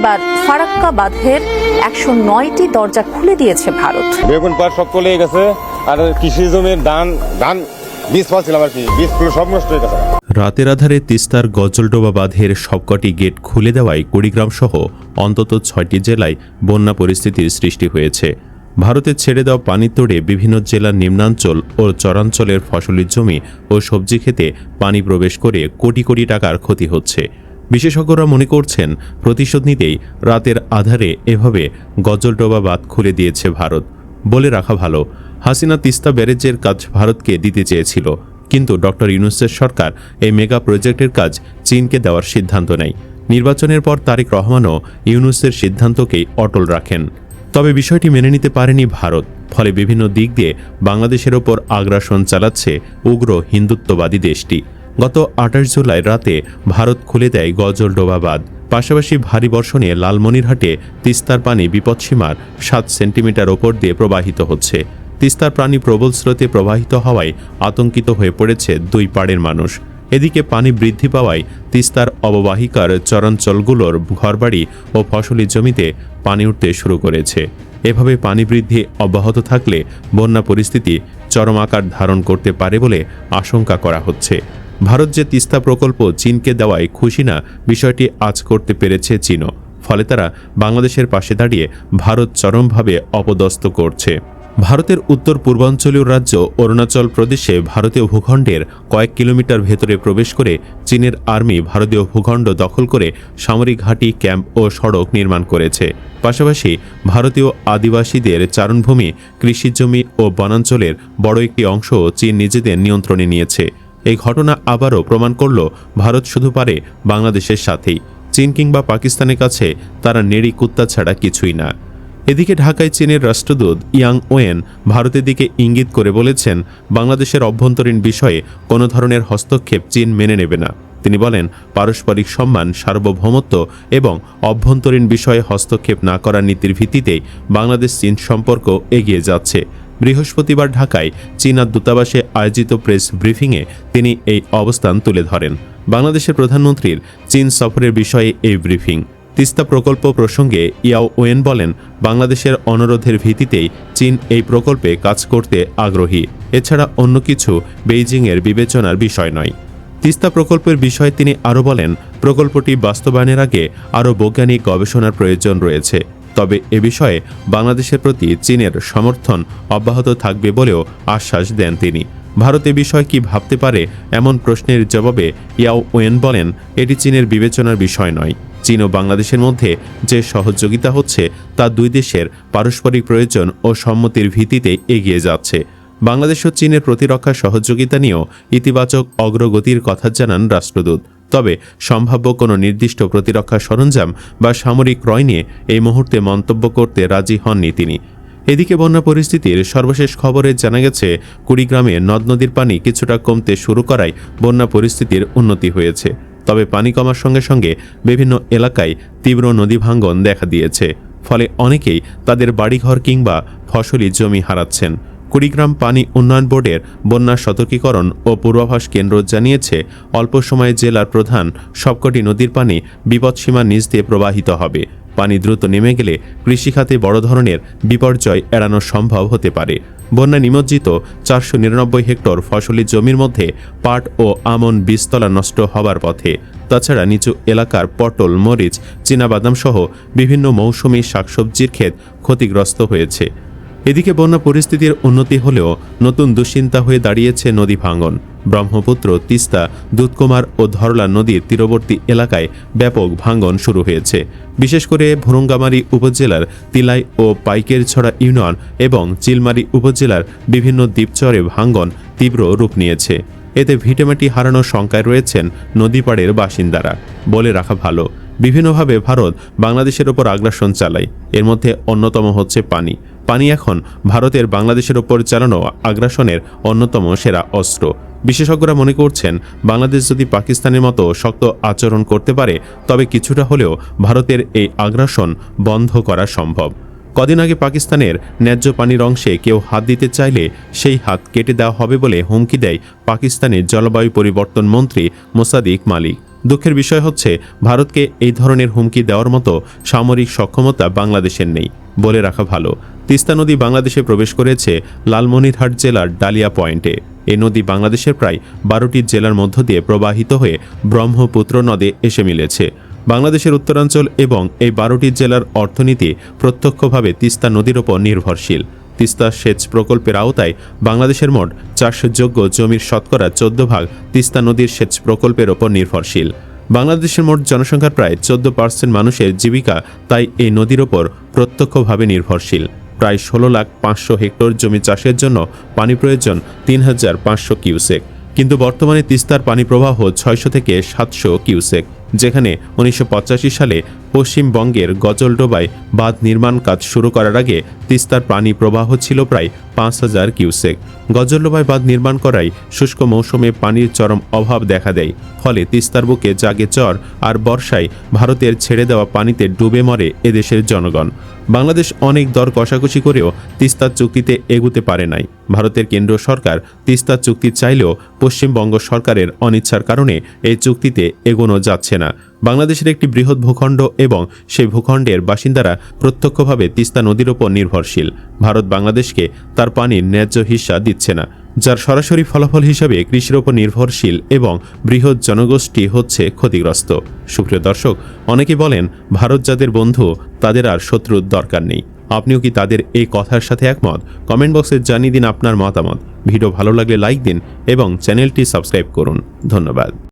এবার ফারাক্কা বাঁধের 109টি দরজা খুলে দিয়েছে ভারত। বেগুন পাট সব চলে গেছে, আর কৃষি জমির ধান বীজ পাচ্ছিলাম আর কি, বীজগুলো সব নষ্ট হয়ে গেছে। রাতের আধারে তিস্তার গজলডোবা বাঁধের সবকটি গেট খুলে দেওয়ায় কুড়িগ্রাম সহ অন্তত 6টি জেলায় বন্যা পরিস্থিতির সৃষ্টি হয়েছে। ভারতের ছেড়ে দেওয়া পানির তোড়ে বিভিন্ন জেলার নিম্নাঞ্চল ও চরাঞ্চলের ফসলের জমি ও সবজি ক্ষেতে পানি প্রবেশ করে কোটি কোটি টাকার ক্ষতি হচ্ছে। বিশেষজ্ঞরা মনে করছেন, প্রতিশোধ নিতেই রাতের আধারে এভাবে গজলডোবা বাঁধ খুলে দিয়েছে ভারত। বলে রাখা ভালো, হাসিনা তিস্তা ব্যারেজের কাজ ভারতকে দিতে চেয়েছিল, কিন্তু ডক্টর ইউনূসের সরকার এই মেগা প্রজেক্টের কাজ চীনকে দেওয়ার সিদ্ধান্ত নেয়। নির্বাচনের পর তারেক রহমানও ইউনূসের সিদ্ধান্তকেই অটল রাখেন। তবে বিষয়টি মেনে নিতে পারেনি ভারত, ফলে বিভিন্ন দিক দিয়ে বাংলাদেশের ওপর আগ্রাসন চালাচ্ছে উগ্র হিন্দুত্ববাদী দেশটি। গত 28 জুলাই রাতে ভারত খুলে দেয় গজলডোবা বাঁধ। পাশাপাশি ভারী বর্ষণে লালমনিরহাটে তিস্তার পানি বিপদসীমার 7 সেন্টিমিটার ওপর দিয়ে প্রবাহিত হচ্ছে। তিস্তার পানি প্রবল স্রোতে প্রবাহিত হওয়ায় আতঙ্কিত হয়ে পড়েছে দুই পাড়ের মানুষ। এদিকে পানি বৃদ্ধি পাওয়ায় তিস্তার অববাহিকার চরাঞ্চলগুলোর ঘরবাড়ি ও ফসলি জমিতে পানি উঠতে শুরু করেছে। এভাবে পানি বৃদ্ধি অব্যাহত থাকলে বন্যা পরিস্থিতি চরম আকার ধারণ করতে পারে বলে আশঙ্কা করা হচ্ছে। ভারত যে তিস্তা প্রকল্প চীনকে দেওয়ায় খুশি না, বিষয়টি আঁচ করতে পেরেছে চীনও। ফলে তারা বাংলাদেশের পাশে দাঁড়িয়ে ভারত চরমভাবে অপদস্থ করছে। ভারতের উত্তর পূর্বাঞ্চলীয় রাজ্য অরুণাচল প্রদেশে ভারতীয় ভূখণ্ডের কয়েক কিলোমিটার ভেতরে প্রবেশ করে চীনের আর্মি ভারতীয় ভূখণ্ড দখল করে সামরিক ঘাঁটি, ক্যাম্প ও সড়ক নির্মাণ করেছে। পাশাপাশি ভারতীয় আদিবাসীদের চারণভূমি, কৃষিজমি ও বনাঞ্চলের বড় একটি অংশ চীন নিজেদের নিয়ন্ত্রণে নিয়েছে। এই ঘটনা আবারও প্রমাণ করল, ভারত শুধু পারে বাংলাদেশের সাথেই, চীন কিংবা পাকিস্তানের কাছে তারা নেড়ি কুত্তা ছাড়া কিছুই না। এদিকে ঢাকায় চীনের রাষ্ট্রদূত ইয়াং ওয়েন ভারতের দিকে ইঙ্গিত করে বলেছেন, বাংলাদেশের অভ্যন্তরীণ বিষয়ে কোনো ধরনের হস্তক্ষেপ চীন মেনে নেবে না। তিনি বলেন, পারস্পরিক সম্মান, সার্বভৌমত্ব এবং অভ্যন্তরীণ বিষয়ে হস্তক্ষেপ না করার নীতির ভিত্তিতেই বাংলাদেশ চীন সম্পর্ক এগিয়ে যাচ্ছে। বৃহস্পতিবার ঢাকায় চীনা দূতাবাসে আয়োজিত প্রেস ব্রিফিংয়ে তিনি এই অবস্থান তুলে ধরেন। বাংলাদেশের প্রধানমন্ত্রীর চীন সফরের বিষয়ে এই ব্রিফিং। তিস্তা প্রকল্প প্রসঙ্গে ইয়াও ওয়েন বলেন, বাংলাদেশের অনুরোধের ভিত্তিতেই চীন এই প্রকল্পে কাজ করতে আগ্রহী। এছাড়া অন্য কিছু বেইজিংয়ের বিবেচনার বিষয় নয়। তিস্তা প্রকল্পের বিষয়ে তিনি আরও বলেন, প্রকল্পটি বাস্তবায়নের আগে আরও বৈজ্ঞানিক গবেষণার প্রয়োজন রয়েছে। তবে এ বিষয়ে বাংলাদেশের প্রতি চীনের সমর্থন অব্যাহত থাকবে বলেও আশ্বাস দেন তিনি। ভারত এ বিষয়ে কি ভাবতে পারে, এমন প্রশ্নের জবাবে ইয়াও ওয়েন বলেন, এটি চীনের বিবেচনার বিষয় নয়। চীন ও বাংলাদেশের মধ্যে যে সহযোগিতা হচ্ছে তা দুই দেশের পারস্পরিক প্রয়োজন ও সম্মতির ভিত্তিতে এগিয়ে যাচ্ছে। বাংলাদেশ ও চীনের প্রতিরক্ষা সহযোগিতা নিয়েও ইতিবাচক অগ্রগতির কথা জানান রাষ্ট্রদূত। তবে সম্ভাব্য কোনো নির্দিষ্ট প্রতিরক্ষা সরঞ্জাম বা সামরিক ক্রয় নিয়ে এই মুহূর্তে মন্তব্য করতে রাজি হননি তিনি। এদিকে বন্যা পরিস্থিতির সর্বশেষ খবরে জানা গেছে, কুড়িগ্রামে নদ নদীর পানি কিছুটা কমতে শুরু করায় বন্যা পরিস্থিতির উন্নতি হয়েছে। তবে পানি কমার সঙ্গে সঙ্গে বিভিন্ন এলাকায় তীব্র নদী ভাঙ্গন দেখা দিয়েছে। ফলে অনেকেই তাদের বাড়িঘর কিংবা ফসলি জমি হারাচ্ছেন। কুড়িগ্রাম পানি উন্নয়ন বোর্ডের বন্যা সতর্কীকরণ ও পূর্বাভাস কেন্দ্র জানিয়েছে, অল্প সময়ে জেলার প্রধান সবকটি নদীর পানি বিপদসীমার নিচ দিয়ে প্রবাহিত হবে। পানি দ্রুত নেমে গেলে কৃষিখাতে বড় ধরনের বিপর্যয় এড়ানো সম্ভব হতে পারে। বন্যা নিমজ্জিত 499 হেক্টর ফসলি জমির মধ্যে পাট ও আমন বীজতলা নষ্ট হবার পথে। তাছাড়া নিচু এলাকার পটল, মরিচ, চীনাবাদাম সহ বিভিন্ন মৌসুমি শাকসবজির ক্ষেত ক্ষতিগ্রস্ত হয়েছে। এদিকে বন্যা পরিস্থিতির উন্নতি হলেও নতুন দুশ্চিন্তা হয়ে দাঁড়িয়েছে নদী ভাঙ্গন। ব্রহ্মপুত্র, তিস্তা, দুধকুমার ও ধরলা নদীর তীরবর্তী এলাকায় ব্যাপক ভাঙ্গন শুরু হয়েছে। বিশেষ করে ভুরুঙ্গামারী উপজেলার তিলাই ও পাইকেরছড়া ইউনিয়ন এবং চিলমারী উপজেলার বিভিন্ন দ্বীপচরে ভাঙ্গন তীব্র রূপ নিয়েছে। এতে ভিটেমাটি হারানোর শঙ্কায় রয়েছেন নদীপাড়ের বাসিন্দারা। বলে রাখা ভালো, বিভিন্নভাবে ভারত বাংলাদেশের ওপর আগ্রাসন চালায়। এর মধ্যে অন্যতম হচ্ছে পানি। পানি এখন ভারতের বাংলাদেশের ওপর চালানো আগ্রাসনের অন্যতম সেরা অস্ত্র। বিশেষজ্ঞরা মনে করছেন, বাংলাদেশ যদি পাকিস্তানের মতো শক্ত আচরণ করতে পারে, তবে কিছুটা হলেও ভারতের এই আগ্রাসন বন্ধ করা সম্ভব। কদিন আগে পাকিস্তানের ন্যায্য পানির অংশে কেউ হাত দিতে চাইলে সেই হাত কেটে দেওয়া হবে বলে হুমকি দেয় পাকিস্তানের জলবায়ু পরিবর্তন মন্ত্রী মোসাদ্দেক মালিক। দুঃখের বিষয় হচ্ছে ভারতকে এই ধরনের হুমকি দেওয়ার মতো সামরিক সক্ষমতা বাংলাদেশের নেই। বলে রাখা ভালো, তিস্তা নদী বাংলাদেশে প্রবেশ করেছে লালমনিরহাট জেলার ডালিয়া পয়েন্টে। এই নদী বাংলাদেশের প্রায় 12টি জেলার মধ্য দিয়ে প্রবাহিত হয়ে ব্রহ্মপুত্র নদে এসে মিলেছে। বাংলাদেশের উত্তরাঞ্চল এবং এই 12টি জেলার অর্থনীতি প্রত্যক্ষভাবে তিস্তা নদীর ওপর নির্ভরশীল। তিস্তা সেচ প্রকল্পের আওতায় বাংলাদেশের মোট চাষযোগ্য জমির শতকরা 14 তিস্তা নদীর সেচ প্রকল্পের ওপর নির্ভরশীল। বাংলাদেশের মোট জনসংখ্যার প্রায় 14% মানুষের জীবিকা তাই এই নদীর ওপর প্রত্যক্ষভাবে নির্ভরশীল। প্রায় 16,500,000 হেক্টর জমি চাষের জন্য পানি প্রয়োজন 3,500 কিউসেক, কিন্তু বর্তমানে তিস্তার পানি প্রবাহ 600 থেকে 700 কিউসেক, যেখানে 1985 সালে পশ্চিমবঙ্গের গজলডোবায় বাঁধ নির্মাণ কাজ শুরু করার আগে তিস্তার পানি প্রবাহ ছিল প্রায় 5,000 কিউসেক। গজলডোবায় বাঁধ নির্মাণ করায় শুষ্ক মৌসুমে পানির চরম অভাব দেখা দেয়, ফলে তিস্তার বুকে জাগে চর, আর বর্ষায় ভারতের ছেড়ে দেওয়া পানিতে ডুবে মরে এদেশের জনগণ। বাংলাদেশ অনেক দর কষাকষি করেও তিস্তা চুক্তিতে এগুতে পারে নাই। ভারতের কেন্দ্র সরকার তিস্তা চুক্তি চাইলেও পশ্চিমবঙ্গ সরকারের অনিচ্ছার কারণে এই চুক্তিতে এগোনো যাচ্ছে না। বাংলাদেশের একটি বৃহৎ ভূখণ্ড এবং সেই ভূখণ্ডের বাসিন্দারা প্রত্যক্ষভাবে তিস্তা নদীর ওপর নির্ভরশীল। ভারত বাংলাদেশকে তার পানির ন্যায্য হিস্সা দিচ্ছে না, যার সরাসরি ফলাফল হিসাবে কৃষির ওপর নির্ভরশীল এবং বৃহৎ জনগোষ্ঠী হচ্ছে ক্ষতিগ্রস্ত। সুপ্রিয় দর্শক, অনেকে বলেন ভারত যাদের বন্ধু তাদের আর শত্রুর দরকার নেই। আপনিও কি তাদের এই কথার সাথে একমত? কমেন্ট বক্সে জানিয়ে দিন আপনার মতামত। ভিডিও ভালো লাগলে লাইক দিন এবং চ্যানেলটি সাবস্ক্রাইব করুন। ধন্যবাদ।